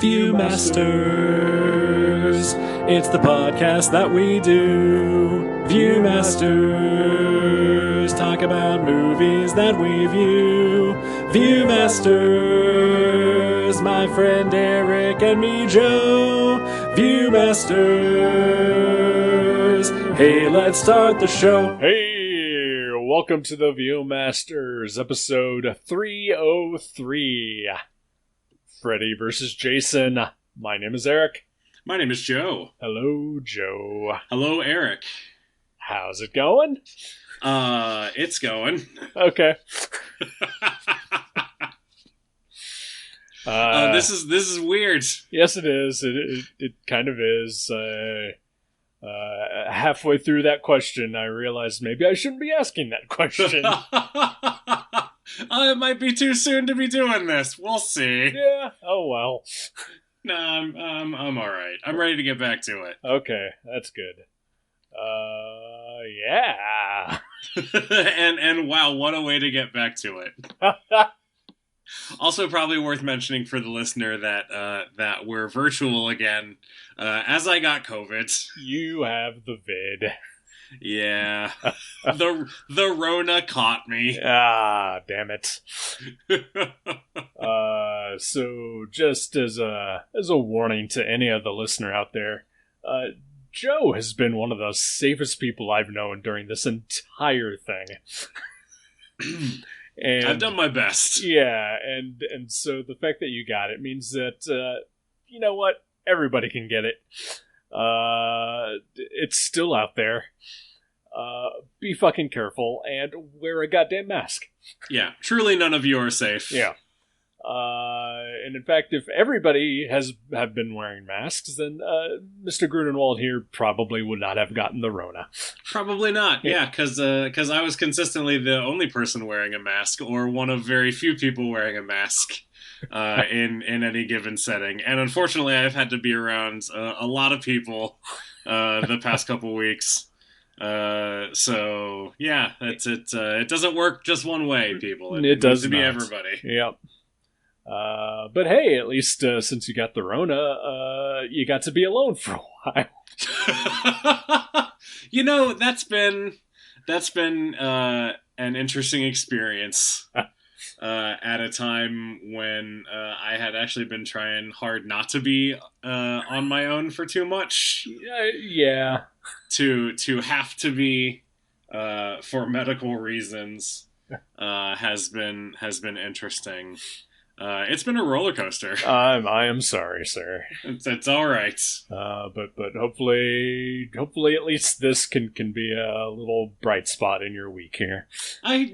Viewmasters, it's the podcast that we do. Viewmasters, talk about movies that we view. Viewmasters, my friend Eric and me, Joe. Viewmasters, hey, let's start the show. Hey, welcome to the Viewmasters, episode 303. Freddy versus Jason. My name is Eric. My name is Joe. Hello, Joe. Hello, Eric. How's it going? It's going. Okay. This is weird. Yes, it is. It kind of is. Halfway through that question, I realized maybe I shouldn't be asking that question. It might be too soon to be doing this. We'll see. Yeah. Oh well. No, I'm all right. I'm ready to get back to it. Okay, that's good. Yeah. and wow, what a way to get back to it. Also, probably worth mentioning for the listener that we're virtual again. As I got COVID. You have the vid. Yeah. The Rona caught me. Ah, damn it. So just as a warning to any of the listener out there, Joe has been one of the safest people I've known during this entire thing. And I've done my best. Yeah, and so the fact that you got it means that, you know what? Everybody can get it. It's still out there. Be fucking careful and wear a goddamn mask. Yeah, truly none of you are safe. Yeah. And in fact, if everybody have been wearing masks, then Mr. Grunenwald here probably would not have gotten the Rona. Probably not. Yeah, because I was consistently the only person wearing a mask, or one of very few people wearing a mask. In any given setting, and unfortunately I've had to be around a lot of people the past couple weeks, so yeah, that's it. It doesn't work just one way, people. It does needs to be not. everybody. Yep. But hey, at least since you got the Rona, you got to be alone for a while. You know, that's been an interesting experience. At a time when I had actually been trying hard not to be on my own for too much. Yeah. To have to be for medical reasons has been interesting. It's been a roller coaster. I am sorry, sir. It's all right. But hopefully at least this can be a little bright spot in your week here. I've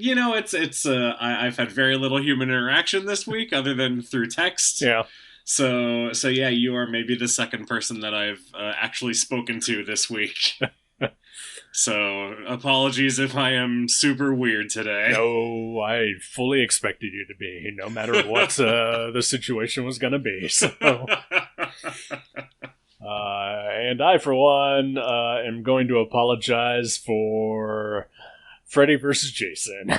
had very little human interaction this week other than through text. Yeah. So yeah, you are maybe the second person that I've actually spoken to this week. So, apologies if I am super weird today. No, I fully expected you to be, no matter what the situation was going to be. So, and I, for one, am going to apologize for Freddy versus Jason.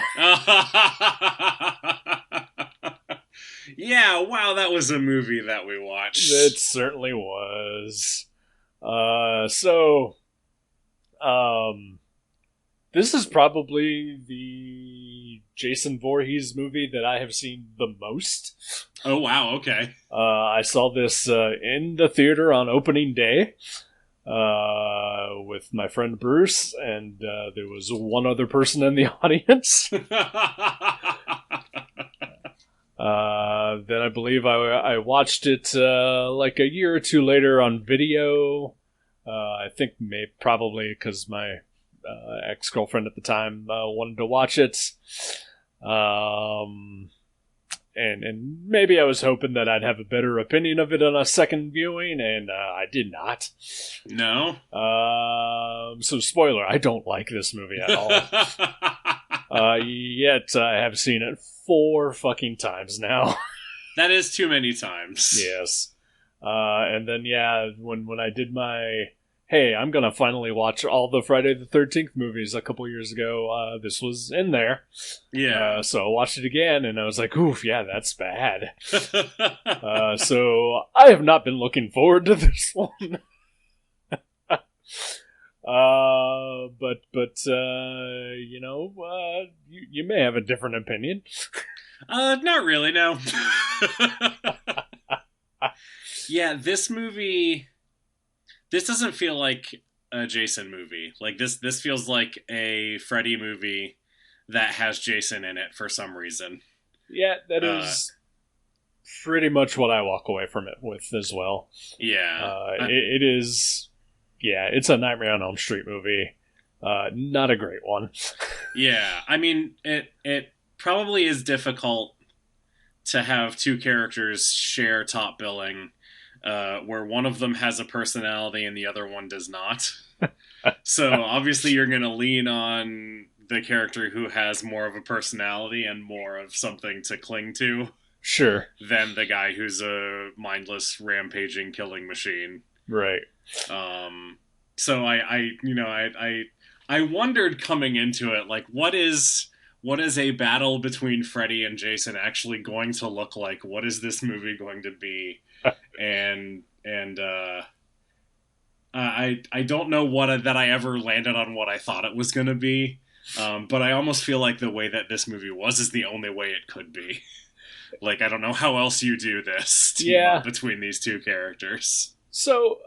Yeah, wow, that was a movie that we watched. It certainly was. This is probably the Jason Voorhees movie that I have seen the most. Oh, wow, okay. I saw this in the theater on opening day with my friend Bruce, and there was one other person in the audience. Then I believe I watched it like a year or two later on video. I think probably because my ex-girlfriend at the time wanted to watch it. And maybe I was hoping that I'd have a better opinion of it on a second viewing, and I did not. No? So spoiler, I don't like this movie at all. Yet I have seen it 4 fucking times now. That is too many times. Yes. And then, yeah, when I did my hey, I'm gonna finally watch all the Friday the 13th movies a couple years ago. This was in there. Yeah. So I watched it again, and I was like, oof, yeah, that's bad. So I have not been looking forward to this one. You may have a different opinion. Not really, no. Yeah, this doesn't feel like a Jason movie. Like, this feels like a Freddy movie that has Jason in it for some reason. Yeah, that is pretty much what I walk away from it with as well. Yeah. It is... Yeah, it's a Nightmare on Elm Street movie. Not a great one. Yeah, I mean, it probably is difficult to have two characters share top billing, where one of them has a personality and the other one does not. So obviously you're going to lean on the character who has more of a personality and more of something to cling to. Sure. Than the guy who's a mindless, rampaging, killing machine. Right. So I wondered coming into it, like, what is a battle between Freddy and Jason actually going to look like? What is this movie going to be? and I don't know that I ever landed on what I thought it was going to be. But I almost feel like the way that this movie was is the only way it could be. Like, I don't know how else you do this between these two characters. So,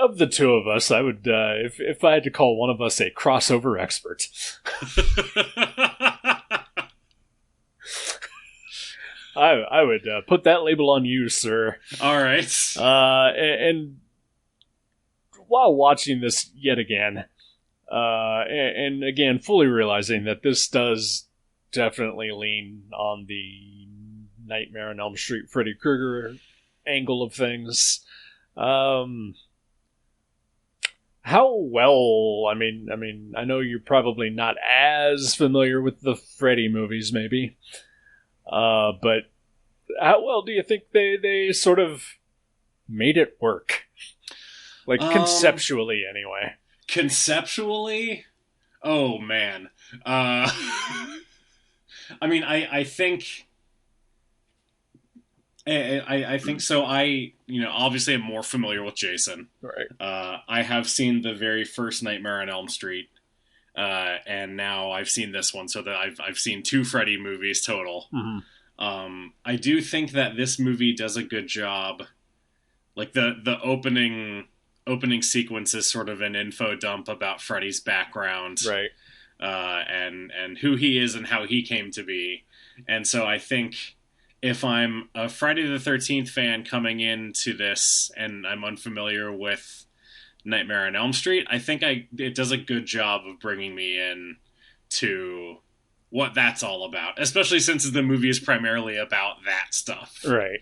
of the two of us, I would, if I had to call one of us a crossover expert, I would put that label on you, sir. All right. And while watching this yet again, and again, fully realizing that this does definitely lean on the Nightmare on Elm Street Freddy Krueger angle of things. How well, I mean, I know you're probably not as familiar with the Freddy movies, maybe. But how well do you think they sort of made it work? Like, conceptually, anyway. Conceptually? Oh, man. I mean, I think... I think so. Obviously I'm more familiar with Jason. Right. I have seen the very first Nightmare on Elm Street, and now I've seen this one, so that I've seen two Freddy movies total. Mm-hmm. I do think that this movie does a good job. Like, the opening sequence is sort of an info dump about Freddy's background, right? And who he is and how he came to be, and so I think, if I'm a Friday the 13th fan coming into this and I'm unfamiliar with Nightmare on Elm Street, I think it does a good job of bringing me in to what that's all about, especially since the movie is primarily about that stuff. Right.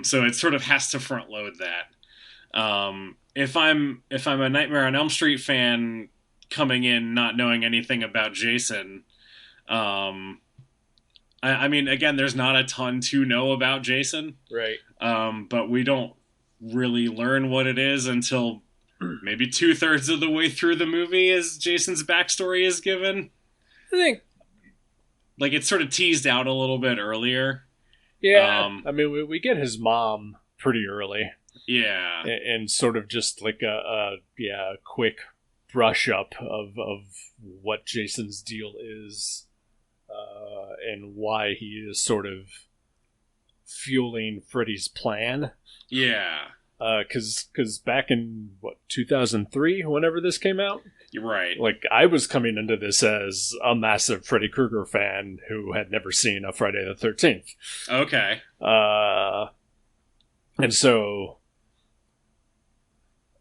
So it sort of has to front load that. If I'm a Nightmare on Elm Street fan coming in not knowing anything about Jason, I mean, again, there's not a ton to know about Jason. Right. But we don't really learn what it is until maybe 2/3 of the way through the movie as Jason's backstory is given. I think... Like, it's sort of teased out a little bit earlier. Yeah. I mean, we get his mom pretty early. Yeah. And sort of just like a quick brush up of what Jason's deal is. And why he is sort of fueling Freddy's plan. Yeah. Because back in, 2003, whenever this came out? You're right. Like, I was coming into this as a massive Freddy Krueger fan who had never seen a Friday the 13th. Okay. And so,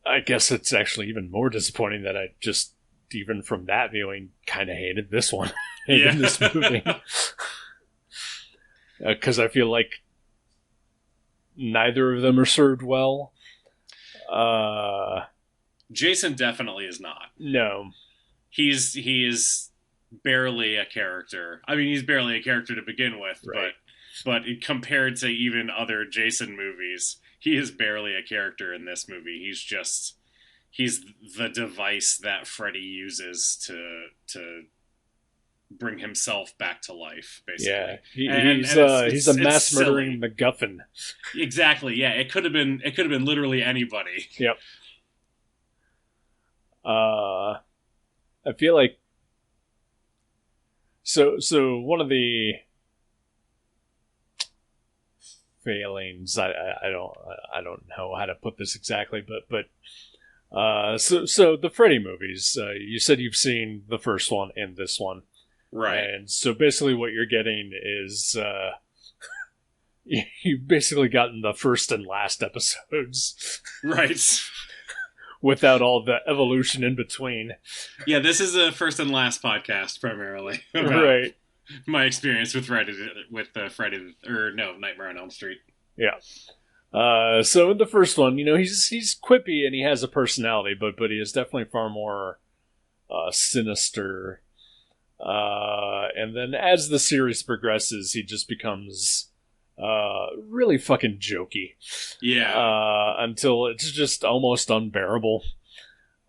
I guess it's actually even more disappointing that I just, even from that viewing, kind of hated this one. In this movie. Because I feel like neither of them are served well. Jason definitely is not. No. He is barely a character. I mean, he's barely a character to begin with, right. but compared to even other Jason movies, he is barely a character in this movie. He's just he's the device that Freddy uses to bring himself back to life, basically. Yeah, he's a mass murdering MacGuffin. Exactly. Yeah, it could have been literally anybody. Yep. I feel like so one of the failings, I don't know how to put this exactly, but so the Freddy movies, you said you've seen the first one and this one. Right. And so basically what you're getting is you've basically gotten the first and last episodes. Right. Without all the evolution in between. Yeah, this is a first and last podcast primarily. Right. My experience with Nightmare on Elm Street. Yeah. So in the first one, he's quippy and he has a personality, but he is definitely far more sinister. And then as the series progresses, he just becomes really fucking jokey. Yeah. Until it's just almost unbearable.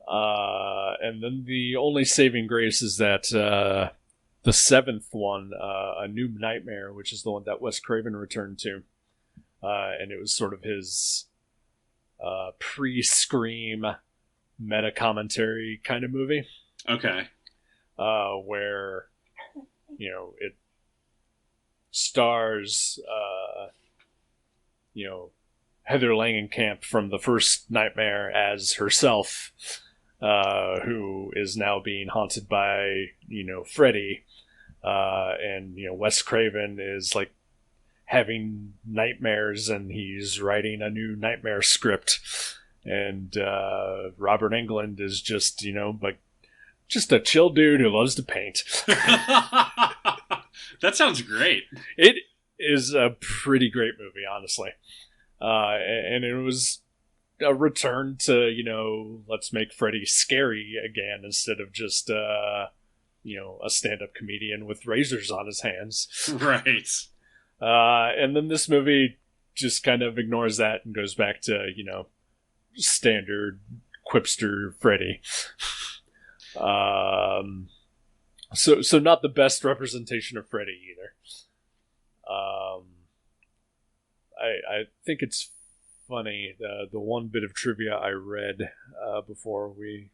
And then the only saving grace is that the seventh one, A New Nightmare, which is the one that Wes Craven returned to. And it was sort of his pre-Scream meta-commentary kind of movie. Okay. Where, it stars, Heather Langenkamp from the first Nightmare as herself, who is now being haunted by, Freddy. And, Wes Craven is like having nightmares and he's writing a new nightmare script. And Robert Englund is just, just a chill dude who loves to paint. That sounds great. It is a pretty great movie, honestly. And it was a return to, let's make Freddy scary again instead of just, a stand-up comedian with razors on his hands. Right. And then this movie just kind of ignores that and goes back to, standard quipster Freddy. So not the best representation of Freddy either. I think it's funny, the one bit of trivia I read before we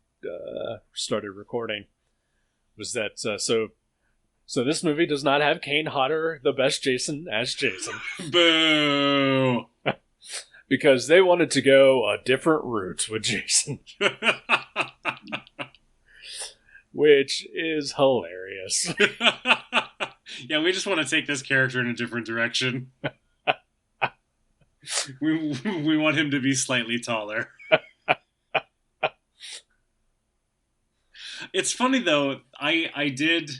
started recording was that so this movie does not have Kane Hodder, the best Jason, as Jason. Boo! Because they wanted to go a different route with Jason. Which is hilarious. Yeah, we just want to take this character in a different direction. We want him to be slightly taller. It's funny though. I did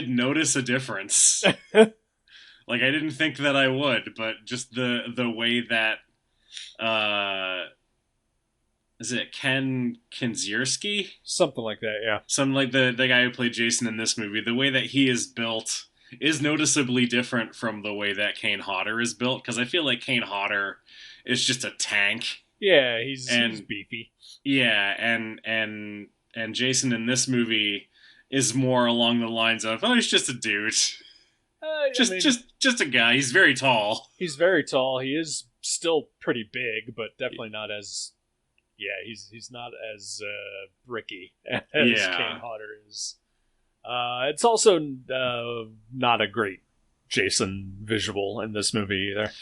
notice a difference. Like I didn't think that I would, but just the way that is it Ken Kinzierski? Something like that, yeah. Something like the guy who played Jason in this movie. The way that he is built is noticeably different from the way that Kane Hodder is built, because I feel like Kane Hodder is just a tank. Yeah, he's beefy. Yeah, and Jason in this movie is more along the lines of, oh, he's just a dude. Just a guy. He's very tall. He's very tall. He is still pretty big, but definitely not as... Yeah, he's not as bricky as Kane Hodder is. It's also not a great Jason visual in this movie either.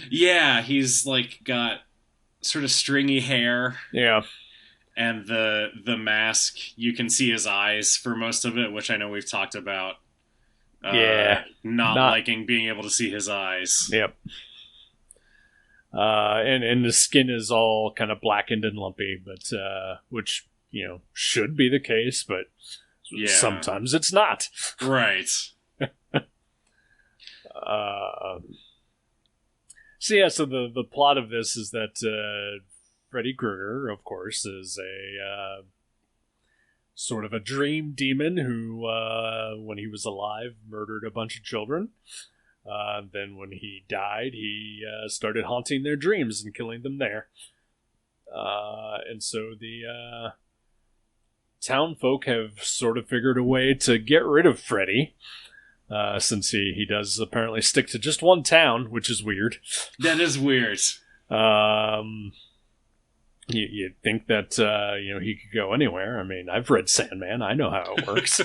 Yeah, he's like got sort of stringy hair. Yeah. And the mask, you can see his eyes for most of it, which I know we've talked about. Not liking being able to see his eyes. Yep. And the skin is all kind of blackened and lumpy, but which should be the case, but sometimes it's not. Right. So the plot of this is that Freddy Krueger, of course, is a sort of a dream demon who, when he was alive, murdered a bunch of children. Then when he died, he started haunting their dreams and killing them there. And so the town folk have sort of figured a way to get rid of Freddy, since he does apparently stick to just one town, which is weird. That is weird. You'd think that he could go anywhere. I mean, I've read Sandman. I know how it works.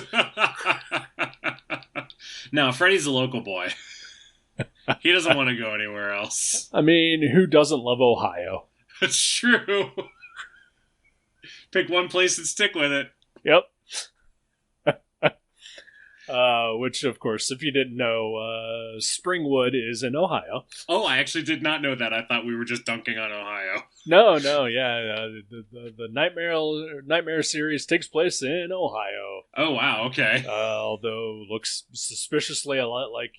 No, Freddy's a local boy. He doesn't want to go anywhere else. I mean, who doesn't love Ohio? It's true. Pick one place and stick with it. Yep. Which, of course, if you didn't know, Springwood is in Ohio. Oh, I actually did not know that. I thought we were just dunking on Ohio. No, yeah. The Nightmare series takes place in Ohio. Oh, wow, okay. Although looks suspiciously a lot like,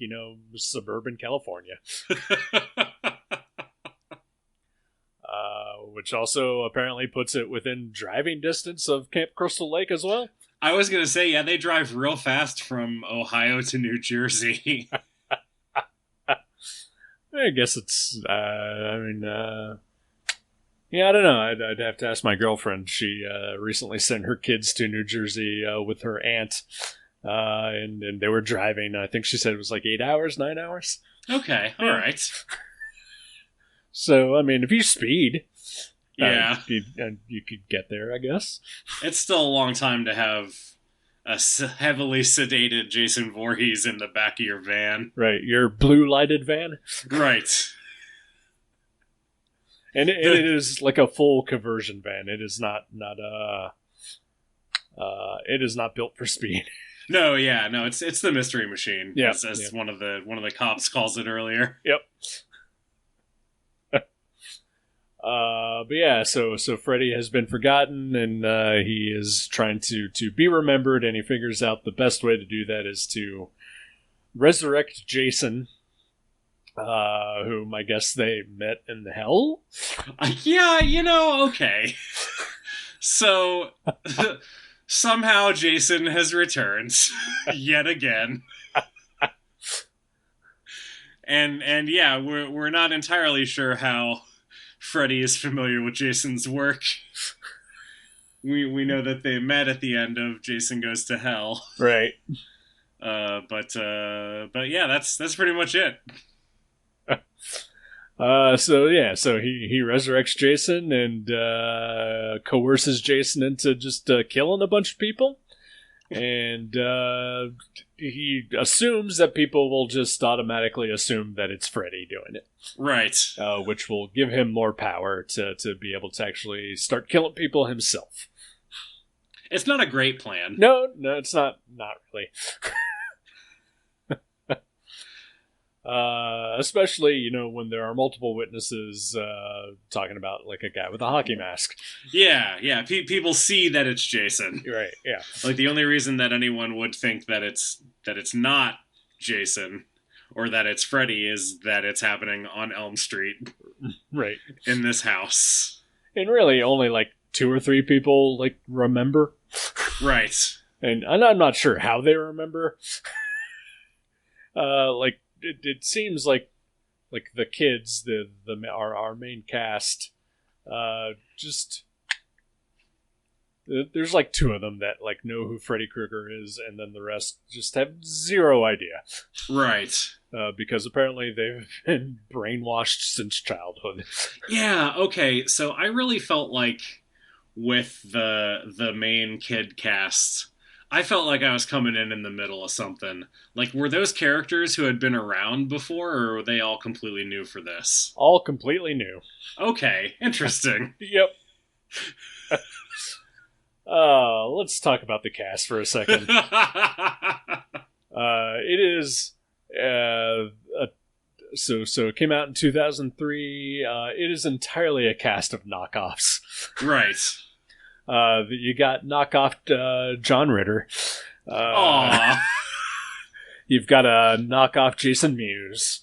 suburban California. Which also apparently puts it within driving distance of Camp Crystal Lake as well. I was going to say, yeah, they drive real fast from Ohio to New Jersey. I guess it's, yeah, I don't know. I'd have to ask my girlfriend. She recently sent her kids to New Jersey with her aunt, and they were driving. I think she said it was like 8 hours, 9 hours. Okay, all right. So, I mean, if you speed, yeah, you could get there, I guess. It's still a long time to have a heavily sedated Jason Voorhees in the back of your van. Right, your blue lighted van. Right. And it is like a full conversion van. It is not it is not built for speed. No, yeah, no, it's the mystery machine. Yeah, as one of the cops calls it earlier. Yep. But yeah, so Freddy has been forgotten, and he is trying to be remembered, and he figures out the best way to do that is to resurrect Jason, whom I guess they met in hell? Yeah, okay. So, somehow Jason has returned, yet again. And yeah, we're not entirely sure how Freddy is familiar with Jason's work. We know that they met at the end of Jason Goes to Hell. Right. But yeah, that's pretty much it. So he resurrects Jason and coerces Jason into just killing a bunch of people. And he assumes that people will just automatically assume that it's Freddy doing it. Right. Which will give him more power to be able to actually start killing people himself. It's not a great plan. No, it's not really. Especially, when there are multiple witnesses talking about like a guy with a hockey mask. Yeah. People see that it's Jason. Right, yeah. Like the only reason that anyone would think that it's not Jason or that it's Freddy is that it's happening on Elm Street. Right. In this house. And really only like 2 or 3 people like remember. Right. And I'm not sure how they remember. It seems like the kids, our main cast, just there's like 2 of them that like know who Freddy Krueger is, and then the rest just have zero idea. Right. Because apparently they've been brainwashed since childhood. Yeah. Okay. So I really felt like with the main kid cast, I felt like I was coming in the middle of something. Like, were those characters who had been around before, or were they all completely new for this? All completely new. Okay, interesting. Yep. Let's talk about the cast for a second. It is... So it came out in 2003. It is entirely a cast of knockoffs. Right. You got knockoff John Ritter. You've got a knockoff Jason Mewes.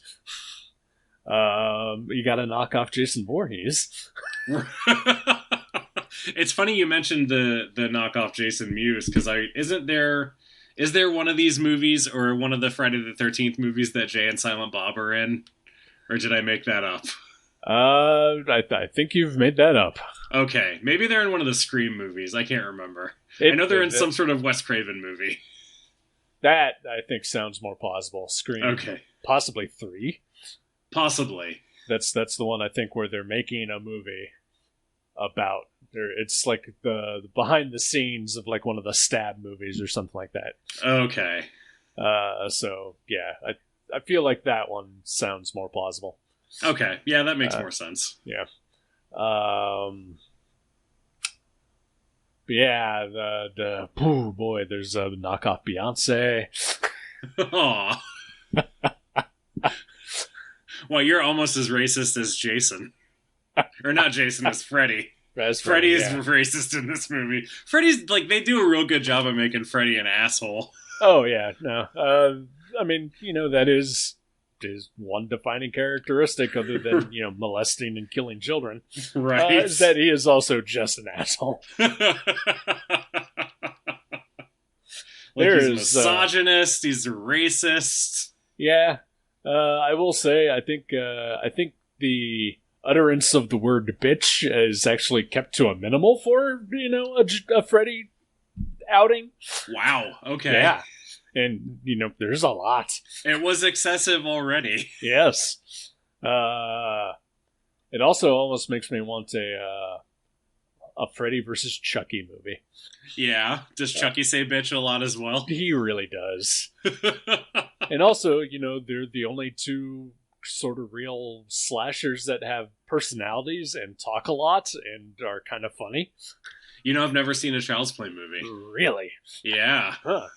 You got a knockoff Jason Voorhees. It's funny you mentioned the knockoff Jason Mewes, because is there one of these movies or one of the Friday the 13th movies that Jay and Silent Bob are in? Or did I make that up? I think you've made that up. Okay, maybe they're in one of the Scream movies. I can't remember. I know they're in some sort of Wes Craven movie. That, I think, sounds more plausible. Scream. Okay. Possibly 3. Possibly. That's the one, I think, where they're making a movie about... It's like the behind the scenes of like one of the Stab movies or something like that. Okay. So, yeah, I feel like that one sounds more plausible. Okay, yeah, that makes more sense. Yeah. But yeah, oh boy, there's a knockoff Beyonce. Aw. Well, you're almost as racist as Jason. Or not Jason, as Freddy. Freddy is racist in this movie. Freddy's, like, they do a real good job of making Freddy an asshole. Oh, yeah, no. I mean, that is one defining characteristic other than, molesting and killing children. Right. Is that he is also just an asshole. He's a misogynist, he's a racist. Yeah. I will say, I think the utterance of the word bitch is actually kept to a minimal for, a Freddy outing. Wow, okay. Yeah. And, there's a lot. It was excessive already. Yes. It also almost makes me want a Freddy versus Chucky movie. Yeah. Does Chucky say bitch a lot as well? He really does. And also, they're the only two sort of real slashers that have personalities and talk a lot and are kind of funny. I've never seen a Child's Play movie. Really? Yeah. Huh.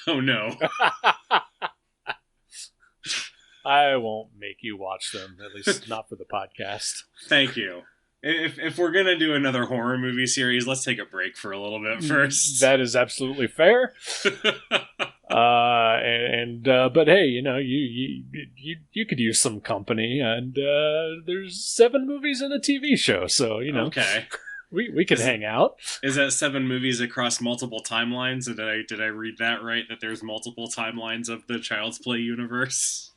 Oh, no. I won't make you watch them, at least not for the podcast. Thank you. If we're going to do another horror movie series, let's take a break for a little bit first. That is absolutely fair. But hey, you could use some company, and there's 7 movies and a TV show, so, Okay. We could hang out. Is that 7 movies across multiple timelines? Did I read that right? That there's multiple timelines of the Child's Play universe?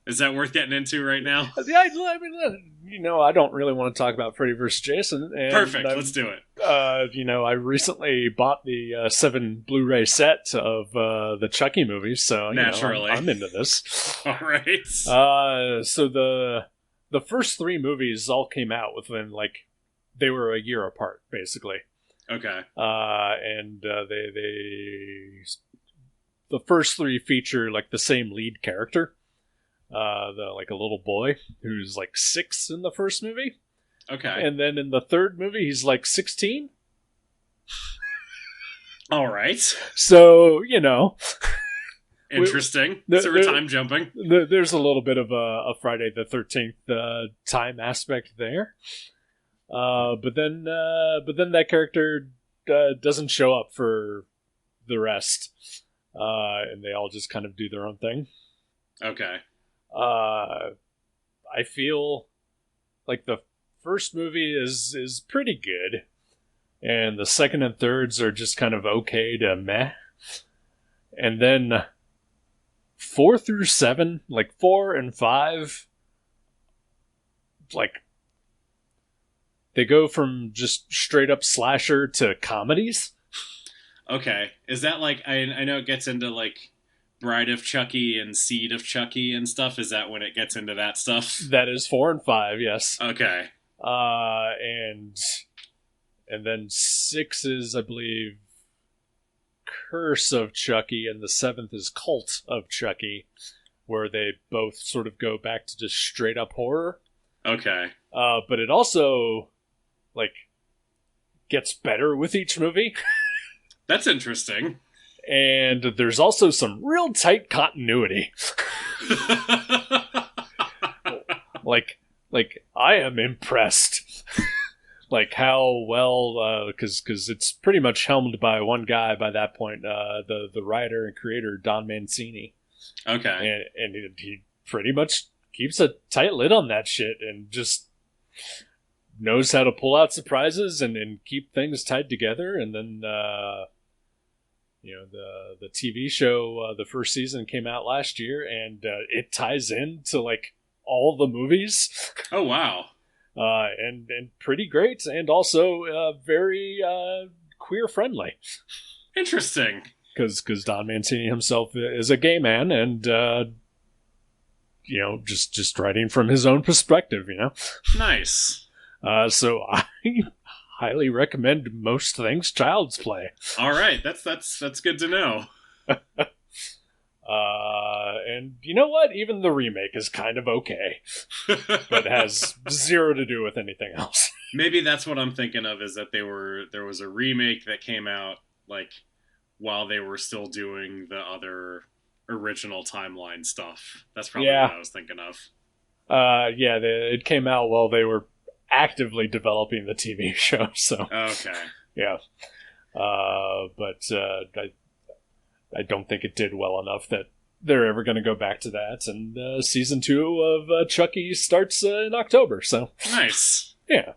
Is that worth getting into right now? I mean, I don't really want to talk about Freddy vs. Jason. And perfect, let's do it. I recently bought the 7 Blu-ray set of the Chucky movies, so naturally I'm into this. All right. So the first 3 movies all came out within they were a year apart, basically. Okay. And the first 3 feature the same lead character. A little boy who's 6 in the first movie. Okay. And then in the third movie, he's 16. All right. So, interesting. So we're time jumping. There's a little bit of a Friday the 13th time aspect there. But then that character doesn't show up for the rest. And they all just kind of do their own thing. Okay. I feel like the first movie is pretty good, and the second and thirds are just kind of okay to meh. And then 4 through 7, 4 and 5, they go from just straight up slasher to comedies. Okay. Is that I know it gets into Bride of Chucky and Seed of Chucky and stuff? Is that when it gets into that stuff? That is 4 and 5, yes. Okay. And then 6 is, I believe, Curse of Chucky, and the 7th is Cult of Chucky, where they both sort of go back to just straight up horror. Okay. But it also, gets better with each movie. That's interesting. And there's also some real tight continuity. I am impressed. How well, because it's pretty much helmed by one guy by that point, the writer and creator, Don Mancini. Okay. And he pretty much keeps a tight lid on that shit and just knows how to pull out surprises and keep things tied together. And then, the TV show, the first season came out last year, and it ties into like all the movies. Oh wow! And pretty great, and also very queer friendly. Interesting. Because Don Mancini himself is a gay man, and just writing from his own perspective. Nice. So I highly recommend most things Child's Play. All right, that's good to know. And you know what? Even the remake is kind of okay, but has zero to do with anything else. Maybe that's what I'm thinking of, is that there was a remake that came out like while they were still doing the other original timeline stuff. That's probably what I was thinking of. It came out while they were actively developing the TV show. So okay, yeah, but I don't think it did well enough that they're ever going to go back to that. And season 2 of Chucky starts in October. So nice. Yeah.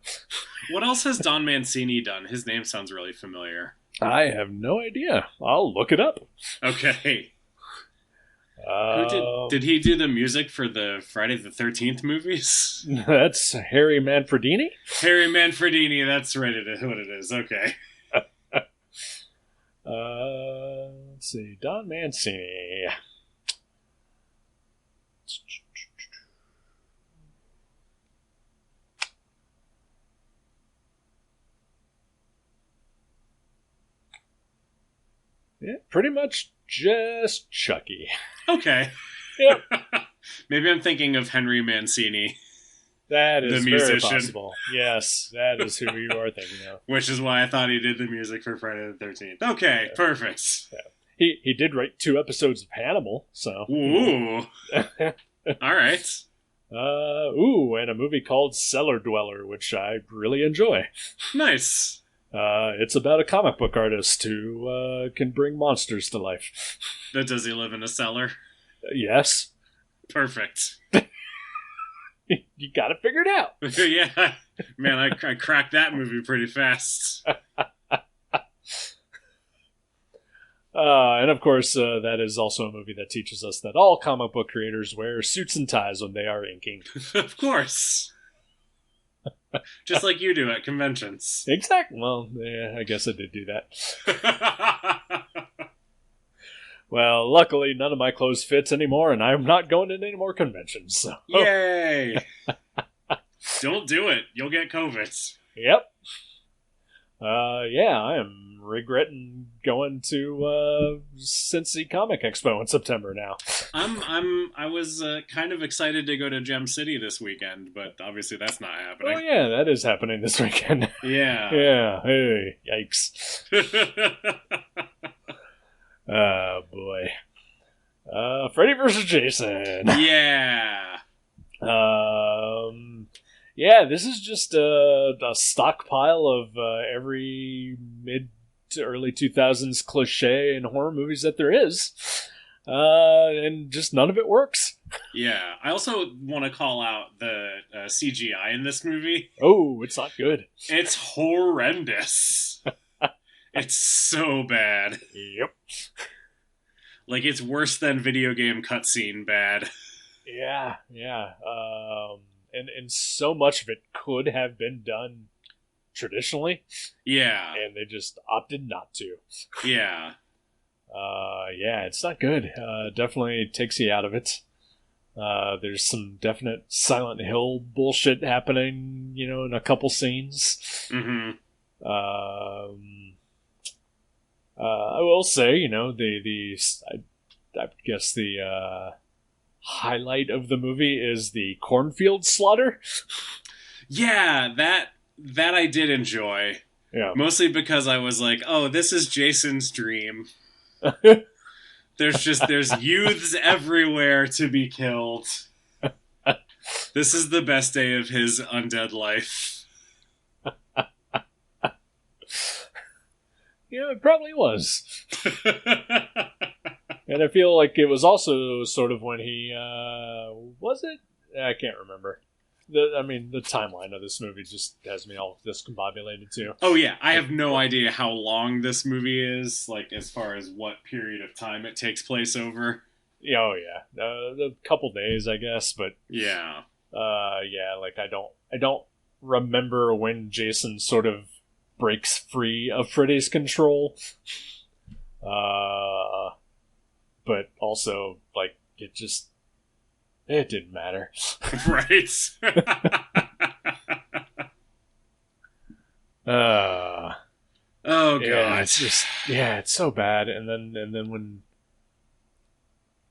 What else has Don Mancini done? His name sounds really familiar. I have no idea. I'll look it up. Okay. Did he do the music for the Friday the 13th movies? That's Harry Manfredini? Harry Manfredini, that's right, what it is. Okay. Let's see. Don Mancini. Yeah, pretty much just Chucky. Okay. Yep. Maybe I'm thinking of Henry Mancini. That is the very musician. possible. Yes, that is who you are thinking of. Which is why I thought he did the music for Friday the 13th. Okay, yeah. Perfect. Yeah. He did write 2 episodes of Hannibal, so... Ooh. All right. And a movie called Cellar Dweller, which I really enjoy. Nice. It's about a comic book artist who can bring monsters to life. Does he live in a cellar? Yes. Perfect. You got it figured out. Yeah. Man, I cracked that movie pretty fast. And of course, that is also a movie that teaches us that all comic book creators wear suits and ties when they are inking. Of course. Just like you do at conventions. Exactly. Well, yeah, I guess I did do that. Well, luckily, none of my clothes fits anymore, and I'm not going to any more conventions. So. Yay! Don't do it. You'll get COVID. Yep. I am regretting going to Cincy Comic Expo in September now. I was kind of excited to go to Gem City this weekend, but obviously that's not happening. Oh yeah, that is happening this weekend. Yeah. Yeah. Hey, yikes. Oh boy. Freddy vs. Jason. Yeah. Yeah, this is just a stockpile of every mid to early 2000s cliche in horror movies that there is. And just none of it works. Yeah. I also want to call out the CGI in this movie. Oh, it's not good. It's horrendous. It's so bad. Yep. Like, it's worse than video game cutscene bad. Yeah. And so much of it could have been done traditionally. Yeah. And they just opted not to. Yeah. It's not good. Definitely takes you out of it. There's some definite Silent Hill bullshit happening, in a couple scenes. Mm-hmm. I will say, I guess the highlight of the movie is the cornfield slaughter. Yeah, that I did enjoy. Yeah. Mostly because I was like, oh, this is Jason's dream. There's youths everywhere to be killed. This is the best day of his undead life. Yeah, it probably was. And I feel like it was also sort of when he... was it? I can't remember. the timeline of this movie just has me all discombobulated too. Oh yeah, I have no idea how long this movie is, like as far as what period of time it takes place over. Yeah, oh yeah, a couple days, I guess, but yeah, like I don't remember when Jason sort of breaks free of Freddy's control. But also, like, it didn't matter. Right. Oh god. It's so bad. And then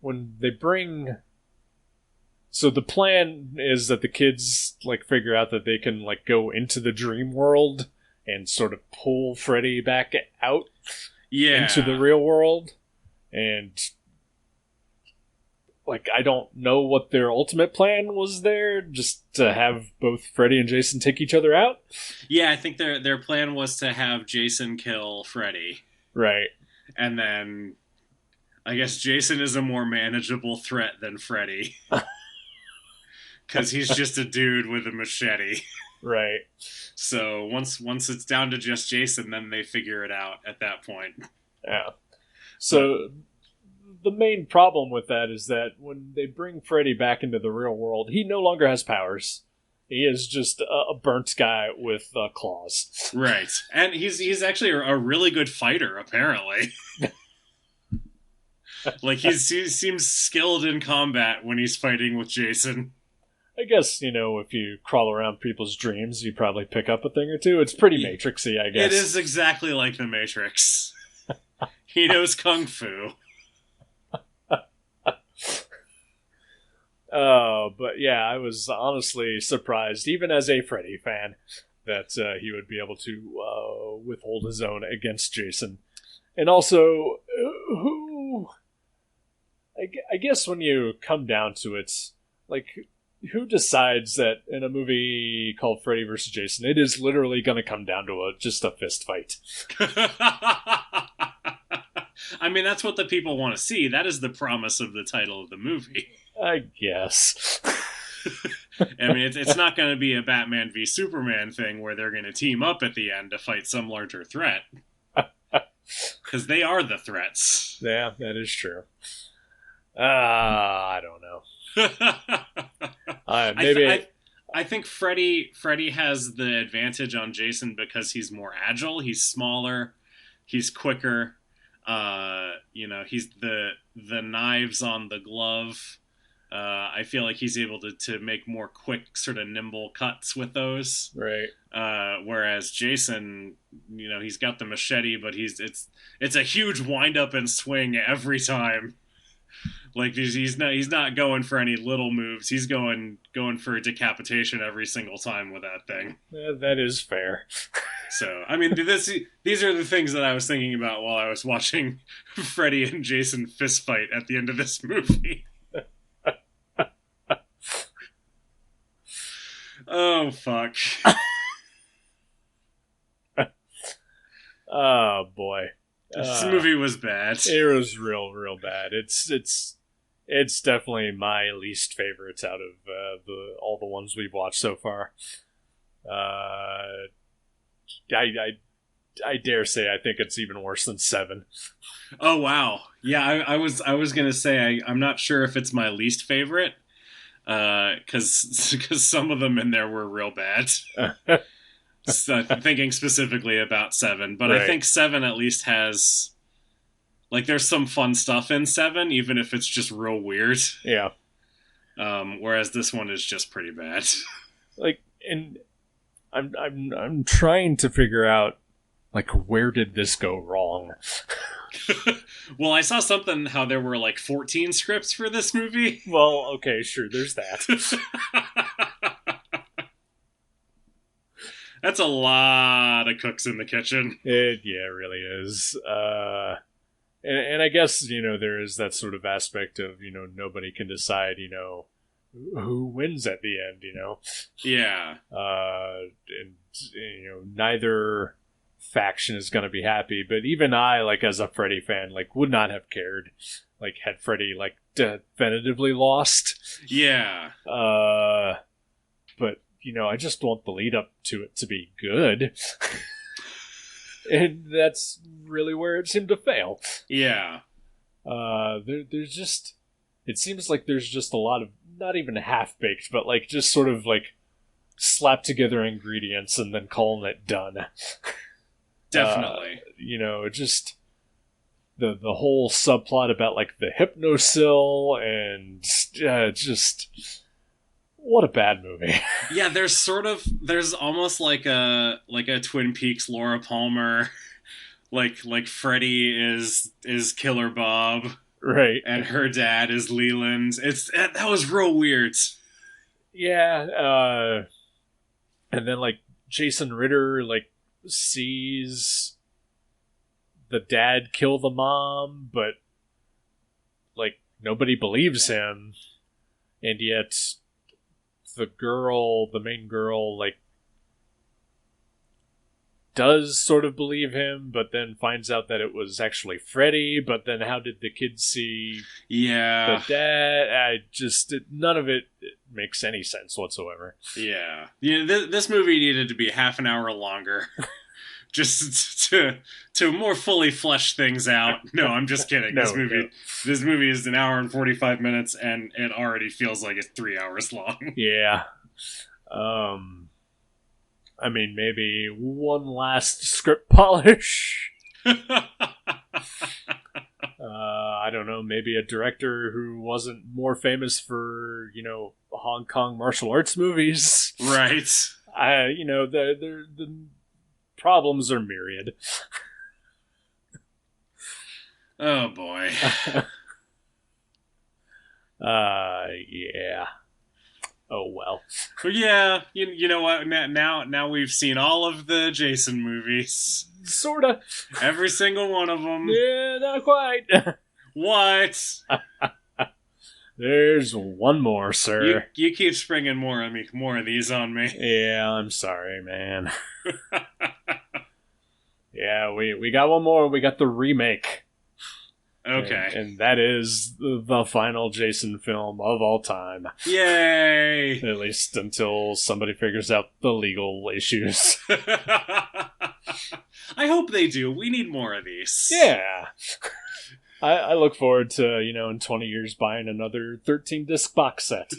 when they bring, so the plan is that the kids like figure out that they can like go into the dream world and sort of pull Freddy back out into the real world. And like, I don't know what their ultimate plan was there, just to have both Freddy and Jason take each other out. Yeah, I think their plan was to have Jason kill Freddy. Right. And then I guess Jason is a more manageable threat than Freddy. Because he's just a dude with a machete. Right. So once it's down to just Jason, then they figure it out at that point. Yeah. So the main problem with that is that when they bring Freddy back into the real world, he no longer has powers. He is just a burnt guy with claws. Right. And he's actually a really good fighter, apparently. Like, he seems skilled in combat when he's fighting with Jason. I guess, if you crawl around people's dreams, you probably pick up a thing or two. It's pretty Matrixy, I guess. It is exactly like the Matrix. He knows Kung Fu. But yeah, I was honestly surprised, even as a Freddy fan, that he would be able to withhold his own against Jason. And also, I guess when you come down to it, like, who decides that in a movie called Freddy vs. Jason, it is literally going to come down to just a fist fight? I mean, that's what the people want to see. That is the promise of the title of the movie. I guess. I mean, it's not going to be a Batman v Superman thing where they're going to team up at the end to fight some larger threat. Because they are the threats. Yeah, that is true. I don't know. I think Freddy has the advantage on Jason because he's more agile, he's smaller, he's quicker. He's the knives on the glove. I feel like he's able to make more quick, sort of nimble cuts with those. Right. Whereas Jason, he's got the machete, but it's a huge wind up and swing every time. Like, he's not going for any little moves. He's going for a decapitation every single time with that thing. Yeah, that is fair. So, I mean, these are the things that I was thinking about while I was watching Freddy and Jason fist fight at the end of this movie. Oh, fuck. Oh, boy. This movie was bad. It was real bad. It's definitely my least favorites out of all the ones we've watched so far. I dare say I think it's even worse than 7. Oh wow, yeah. I was gonna say I'm not sure if it's my least favorite, because some of them in there were real bad. So, thinking specifically about 7, but right. I think 7 at least has, like, there's some fun stuff in 7, even if it's just real weird. Yeah. Whereas this one is just pretty bad. Like, and I'm trying to figure out, like, where did this go wrong? Well, I saw something how there were like 14 scripts for this movie. Well, okay, sure, there's that. That's a lot of cooks in the kitchen. It really is. And I guess, there is that sort of aspect of, nobody can decide, who wins at the end, Yeah. And, neither faction is going to be happy, but even I, like, as a Freddy fan, like, would not have cared, like, had Freddy, like, definitively lost. Yeah. but, I just want the lead up to it to be good. And that's really where it seemed to fail. Yeah. There's just... It seems like there's just a lot of, not even half-baked, but, just sort of, slapped together ingredients and then calling it done. Definitely. Just... The whole subplot about the hypnosil and just what a bad movie. Yeah, there's almost like a Twin Peaks Laura Palmer, like Freddy is Killer Bob, right, and her dad is Leland. That was real weird. Yeah, and then Jason Ritter sees the dad kill the mom, but nobody believes him, and yet the main girl does sort of believe him, but then finds out that it was actually Freddy. But then how did the kids see the dad? None of it makes any sense whatsoever. Yeah, this movie needed to be half an hour longer. Just to more fully flesh things out. No, I'm just kidding. This movie is an hour and 45 minutes, and it already feels like it's 3 hours long. Yeah. Maybe one last script polish. I don't know. Maybe a director who wasn't more famous for Hong Kong martial arts movies. Right. The problems are myriad. Oh boy. Yeah. Oh well. But yeah, you know what? Now we've seen all of the Jason movies. Sorta. Every single one of them. Yeah, not quite. What? There's one more, sir. You keep springing more of these on me. Yeah, I'm sorry, man. Yeah, we got one more. We got the remake. Okay. And that is the final Jason film of all time. Yay! At least until somebody figures out the legal issues. I hope they do. We need more of these. Yeah. I look forward to, in 20 years buying another 13-disc box set.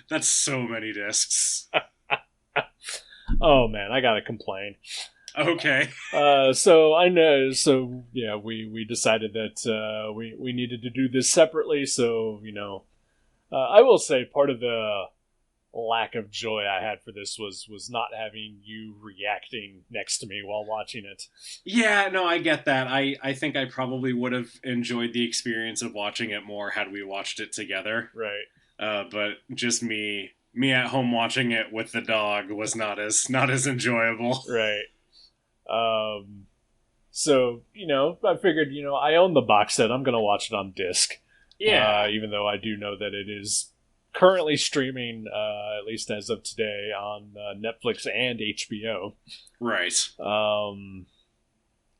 That's so many discs. Oh, man, I gotta complain. Okay. We decided that we needed to do this separately, so, I will say part of the lack of joy I had for this was not having you reacting next to me while watching it. Yeah, no, I get that. I think I probably would have enjoyed the experience of watching it more had we watched it together. Right. But just me at home watching it with the dog was not as enjoyable. Right. So, I figured, I own the box set. I'm going to watch it on disc. Yeah. Even though I do know that it is currently streaming, at least as of today, on Netflix and HBO. Right.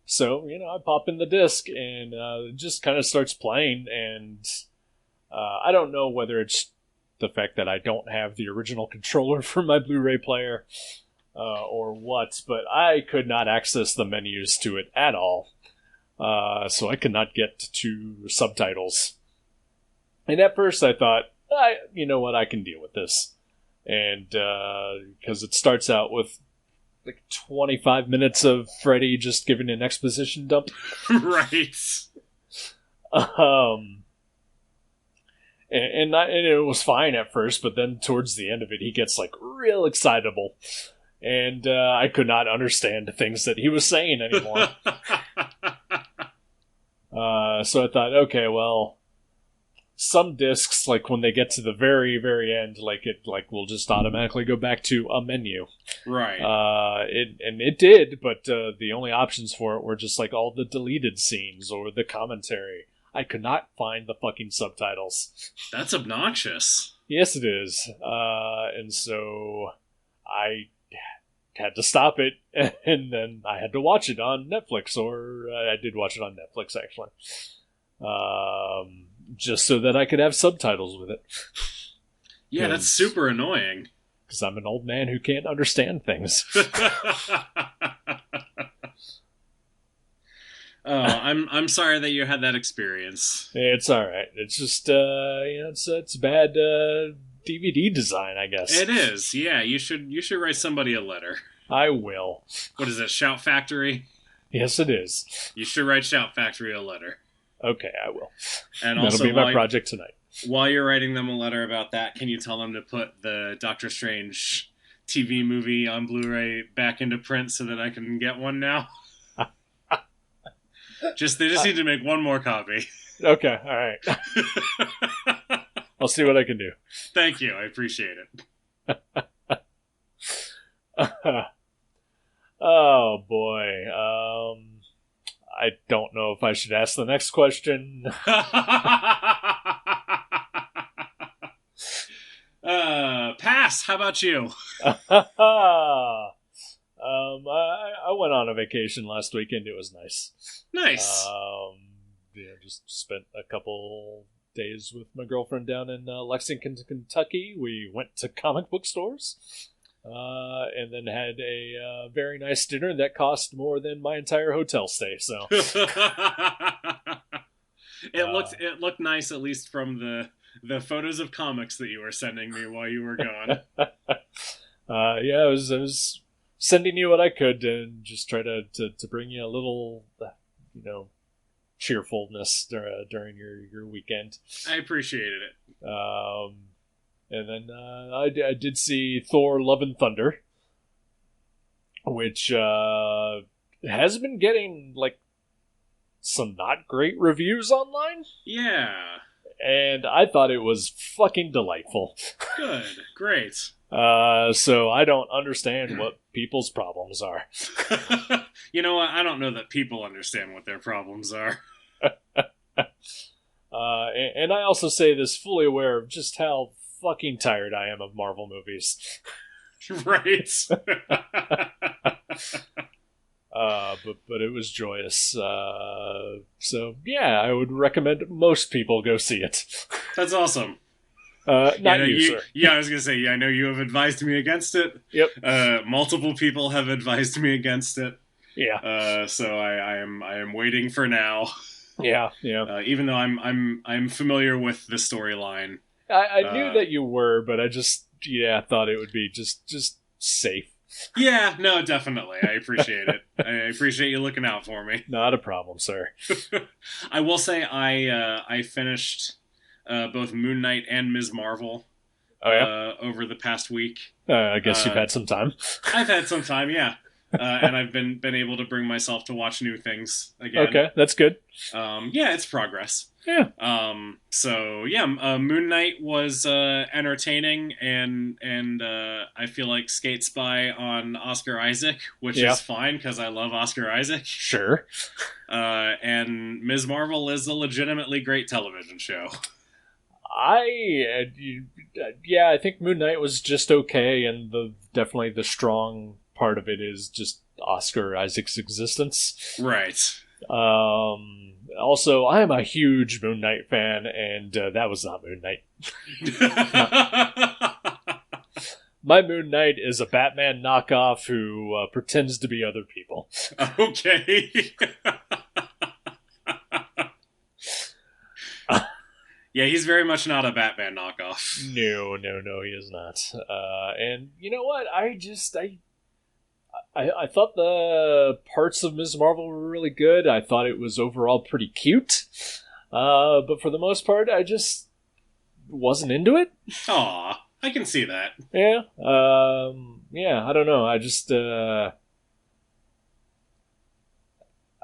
So, I pop in the disc and it just kind of starts playing, and I don't know whether it's the fact that I don't have the original controller for my Blu-ray player or what, but I could not access the menus to it at all. So I could not get to subtitles. And at first I thought, you know what, I can deal with this. And because it starts out with 25 minutes of Freddy just giving an exposition dump. Right. And it was fine at first, but then towards the end of it, he gets real excitable. And I could not understand things that he was saying anymore. So I thought, okay, well, some discs, when they get to the very, very end, it will just automatically go back to a menu. Right. It did, but the only options for it were just all the deleted scenes or the commentary. I could not find the fucking subtitles. That's obnoxious. Yes, it is. And so I had to stop it, and then I had to watch it on Netflix, or I did watch it on Netflix, actually. Just so that I could have subtitles with it. Yeah, that's super annoying. Because I'm an old man who can't understand things. Oh, I'm sorry that you had that experience. It's all right. It's just it's bad DVD design, I guess. It is. Yeah, you should write somebody a letter. I will. What is it? Shout Factory? Yes, it is. You should write Shout Factory a letter. Okay, I will. And that'll also, be my project tonight. While you're writing them a letter about that, can you tell them to put the Doctor Strange TV movie on Blu-ray back into print so that I can get one now? They just need to make one more copy. Okay, all right. I'll see what I can do. Thank you. I appreciate it. Oh, boy. I don't know if I should ask the next question. Pass. How about you? I went on a vacation last weekend. It was nice. Nice. Just spent a couple days with my girlfriend down in Lexington, Kentucky. We went to comic book stores, and then had a very nice dinner that cost more than my entire hotel stay. So it looked nice, at least from the photos of comics that you were sending me while you were gone. Yeah, I was sending you what I could and just try to bring you a little, cheerfulness during your weekend. I appreciated it. And then I did see Thor: Love and Thunder, which has been getting some not great reviews online. Yeah. And I thought it was fucking delightful. Good. Great. So I don't understand what people's problems are. You know what? I don't know that people understand what their problems are. And I also say this fully aware of just how fucking tired I am of Marvel movies. Right. But it was joyous. So yeah, I would recommend most people go see it. That's awesome. Not you, sir. Yeah, I was gonna say. Yeah, I know you have advised me against it. Yep. Multiple people have advised me against it. Yeah. So I am waiting for now. Yeah. Even though I'm familiar with the storyline. I knew that you were, but I just thought it would be just safe. Yeah, no, definitely. I appreciate it. I appreciate you looking out for me. Not a problem, sir. I will say I finished both Moon Knight and Ms. Marvel over the past week. I guess you've had some time. I've had some time, yeah. And I've been able to bring myself to watch new things again. Okay, that's good. Yeah, it's progress. Yeah. Moon Knight was entertaining, and I feel like skates by on Oscar Isaac, which is fine because I love Oscar Isaac. Sure. And Ms. Marvel is a legitimately great television show. I think Moon Knight was just okay, and definitely the strong part of it is just Oscar Isaac's existence. Right. Also, I am a huge Moon Knight fan, and that was not Moon Knight. My Moon Knight is a Batman knockoff who pretends to be other people. Okay. Yeah, he's very much not a Batman knockoff. No, he is not. And you know what? I thought the parts of Ms. Marvel were really good. I thought it was overall pretty cute. But for the most part, I just wasn't into it. Aw, I can see that. Yeah. I don't know. I just...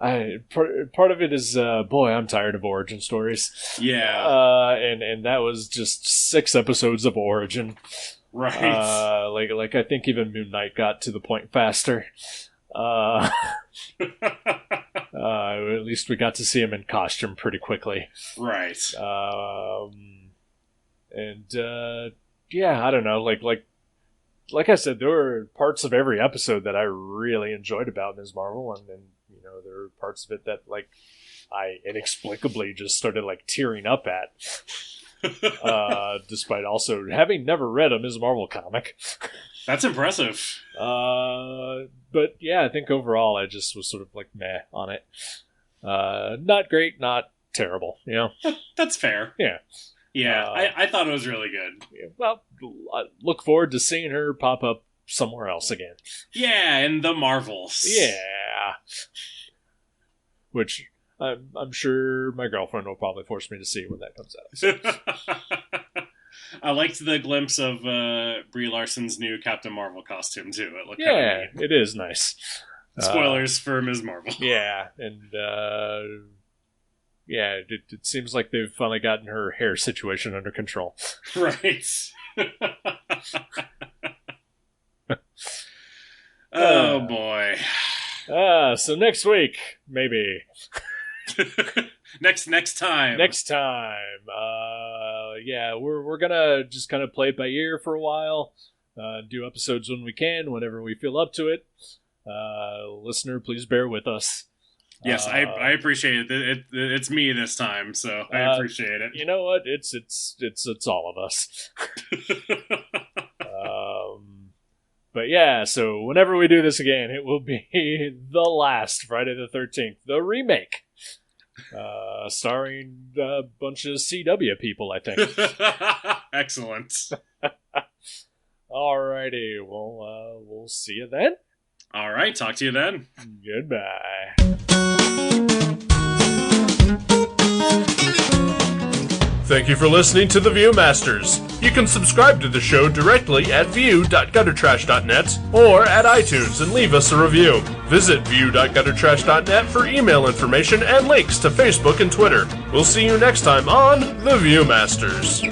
part of it is, boy, I'm tired of origin stories. Yeah. And that was just 6 episodes of origin. Right. Like I think even Moon Knight got to the point faster. At least we got to see him in costume pretty quickly. Right. I don't know. Like I said, there were parts of every episode that I really enjoyed about Ms. Marvel, and then there were parts of it that I inexplicably just started tearing up at. despite also having never read a Ms. Marvel comic. That's impressive. But yeah, I think overall I just was sort of like meh on it. Not great, not terrible, you know? That's fair. Yeah. Yeah, I thought it was really good. Yeah, well, I look forward to seeing her pop up somewhere else again. Yeah, and the Marvels. Yeah. Which I'm sure my girlfriend will probably force me to see when that comes out. So. I liked the glimpse of Brie Larson's new Captain Marvel costume, too. It looked yeah, it is nice. Spoilers for Ms. Marvel. Yeah, and yeah, it seems like they've finally gotten her hair situation under control. Right. Oh, boy. So next week, maybe. Next time. Next time. Yeah, we're gonna just kind of play it by ear for a while. Do episodes when we can, whenever we feel up to it. Listener, please bear with us. Yes, I appreciate it. It's me this time, so I appreciate it. You know what? It's all of us. But yeah, so whenever we do this again, it will be the last Friday the 13th, the remake, starring a bunch of CW people, I think. Excellent. Alrighty, well, we'll see you then. All right, talk to you then. Goodbye. Thank you for listening to The Viewmasters. You can subscribe to the show directly at view.guttertrash.net or at iTunes and leave us a review. Visit view.guttertrash.net for email information and links to Facebook and Twitter. We'll see you next time on The Viewmasters.